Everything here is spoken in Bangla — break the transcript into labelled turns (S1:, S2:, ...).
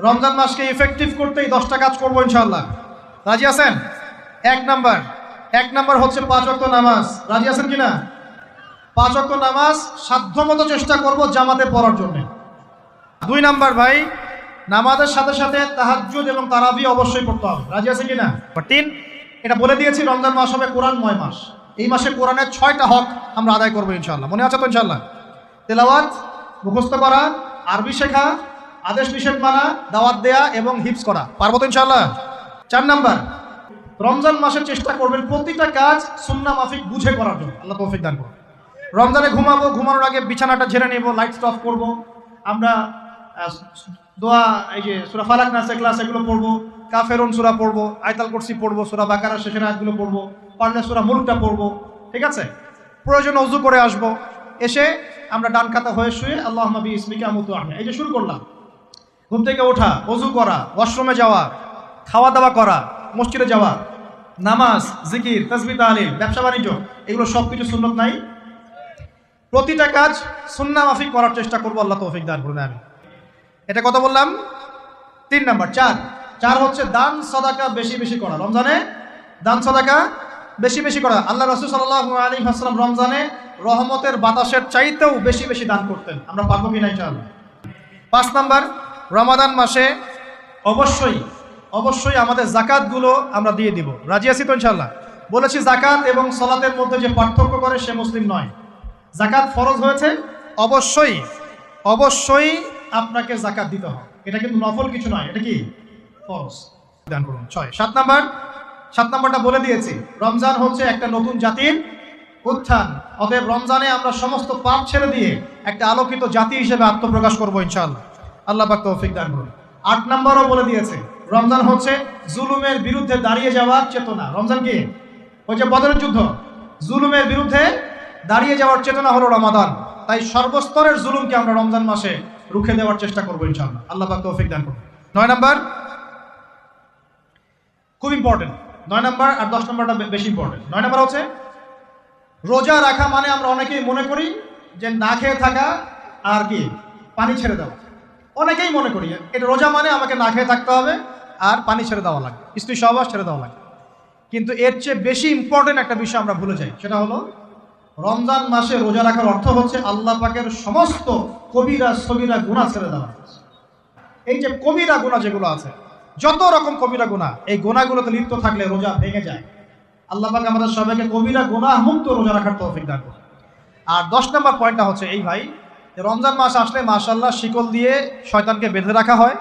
S1: রমজান মাসকে ইফেক্টিভ করতেই 10টা কাজ করবো ইনশাআল্লাহ। রাজি আছেন? এক নাম্বার হচ্ছে 5 ওয়াক্ত নামাজ। রাজি আছেন কিনা? 5 ওয়াক্ত নামাজ সাধ্যমতো চেষ্টা করব জামাতে পড়ার জন্য। 2 নাম্বার ভাই, নামাজের সাথে সাথে তাহাজ্জুদ এবং তারাবি অবশ্যই পড়তে হবে। রাজি আছে কিনা? 3, এটা বলে দিয়েছি, রমজান মাস হবে কোরআনময় মাস। এই মাসে কোরআনের 6টা হক আমরা আদায় করবো ইনশাআল্লাহ। মনে আছে তো ইনশাআল্লাহ? তেলাওয়াত, মুখস্থ করা, আরবি শেখা, আদেশ নিষেধ মানা, দাওয়াত দেয়া এবং হিফজ করা। পারবো তো ইনশাআল্লাহ? 4 নাম্বার, রমজান মাসে চেষ্টা করবেন প্রতিটা কাজ সুন্নাহ মাফিক বুঝে করার জন্য। আল্লাহ তৌফিক দান করুন। রমজানে ঘুমাবো, ঘুমানোর আগে বিছানাটা ঝেড়ে নেব, লাইট অফ করব, আমরা দোয়া, এই যে সূরা ফালাক নাস ইখলাস এগুলো পড়বো, কাফেরুন সূরা পড়বো, আয়াতুল কুরসি পড়বো, সূরা বাকারা শেষের আয়াতগুলো পড়বো, পারলে সূরা মুলকটা পড়বো। ঠিক আছে? প্রয়োজনে ওযু করে আসবো, এসে আমরা ডান কাতা হয়ে শুয়ে আল্লাহুম্মা বিইসমিকা আমুতু আহয়া, এই যে শুরু করলাম। ঘুম থেকে ওঠা, ওযু করা, ওয়াশরুমে যাওয়া, খাওয়া দাওয়া করা, মসজিদে যাওয়া, নামাজ, জিকির, তাসবিহ, তাহলিল, ব্যবসা বাণিজ্য, এগুলো সবকিছু সুন্নাত নাই? প্রতিটা কাজ সুন্নাহ মাফিক করার চেষ্টা করবো। আল্লাহ তৌফিক দান করুন। আমি এটা কথা বললাম। 3 নাম্বার, 4 হচ্ছে দান সাদাকা বেশি বেশি করা। রমজানে দান সাদাকা বেশি বেশি করা। আল্লাহ রাসূল সাল্লাল্লাহু আলাইহি ওয়াসাল্লাম রমজানে রহমতের বাতাসের চাইতেও বেশি বেশি দান করতেন। আমরা পারবো কিনা ইনশাআল্লাহ? 5 নাম্বার, রমাদান মাসে অবশ্যই আমাদের জাকাতগুলো আমরা দিয়ে দিব। রাজি আছি তো ইনশাআল্লাহ? বলেছি জাকাত এবং সালাতের মধ্যে যে পার্থক্য করে সে মুসলিম নয়। জাকাত ফরজ হয়েছে, অবশ্যই আপনাকে জাকাত দিতে হবে। এটা কিন্তু নফল কিছু নয়, এটা কি ফরজ। দান করুন। 7 নাম্বারটা বলে দিয়েছি, রমজান হচ্ছে একটা নতুন জাতির উত্থান। অতএব রমজানে আমরা সমস্ত পাপ ছেড়ে দিয়ে একটা আলোকিত জাতি হিসেবে আত্মপ্রকাশ করবো ইনশাআল্লাহ। আল্লাহ পাক তৌফিক দান করুন। 8 নাম্বারও বলে দিয়েছে, রমজান হচ্ছে জুলুমের বিরুদ্ধে দাঁড়িয়ে যাওয়ার চেতনা। রমজান কি? ওই যে বদরের যুদ্ধ, জুলুমের বিরুদ্ধে দাঁড়িয়ে যাওয়ার চেতনা হলো রমাদান। তাই সর্বস্তরের জুলুমকে আমরা রমজান মাসে রুখে দেওয়ার চেষ্টা করবো ইনশাআল্লাহ। আল্লাহ পাক তৌফিক দান করুন। 9 নাম্বার খুব ইম্পর্টেন্ট। 9 নাম্বার আর 10 নাম্বারটা বেশি ইম্পর্টেন্ট। 9 নাম্বার হচ্ছে রোজা রাখা মানে আমরা অনেকেই মনে করি যে না খেয়ে থাকা আর কি পানি ছেড়ে দেওয়া। অনেকেই মনে করি এটা রোজা মানে আমাকে না খেয়ে থাকতে হবে আর পানি ছেড়ে দেওয়া লাগে, স্ত্রী সহবাস ছেড়ে দেওয়া লাগে। কিন্তু এর চেয়ে বেশি ইম্পর্টেন্ট একটা বিষয় আমরা ভুলে যাই, সেটা হলো রমজান মাসে রোজা রাখার অর্থ হচ্ছে আল্লাহ পাকের সমস্ত কবিরা সগীরা গুনাহ ছেড়ে দেওয়া। এই যে কবিরা গুনাহ যেগুলো আছে, যত রকম কবিরা গুনাহ, এই গুনাহগুলোতে লিপ্ত থাকলে রোজা ভেঙে যায়। আল্লাহ পাক আমাদের সবাইকে কবিরা গুনাহ মুক্ত রোজা রাখার তৌফিক দান করুন। আর 10 নম্বর পয়েন্টটা হচ্ছে এই ভাই, রমজান মাস আসলে মাশাআল্লাহ শিকল দিয়ে শয়তানকে বেঁধে রাখা হয়।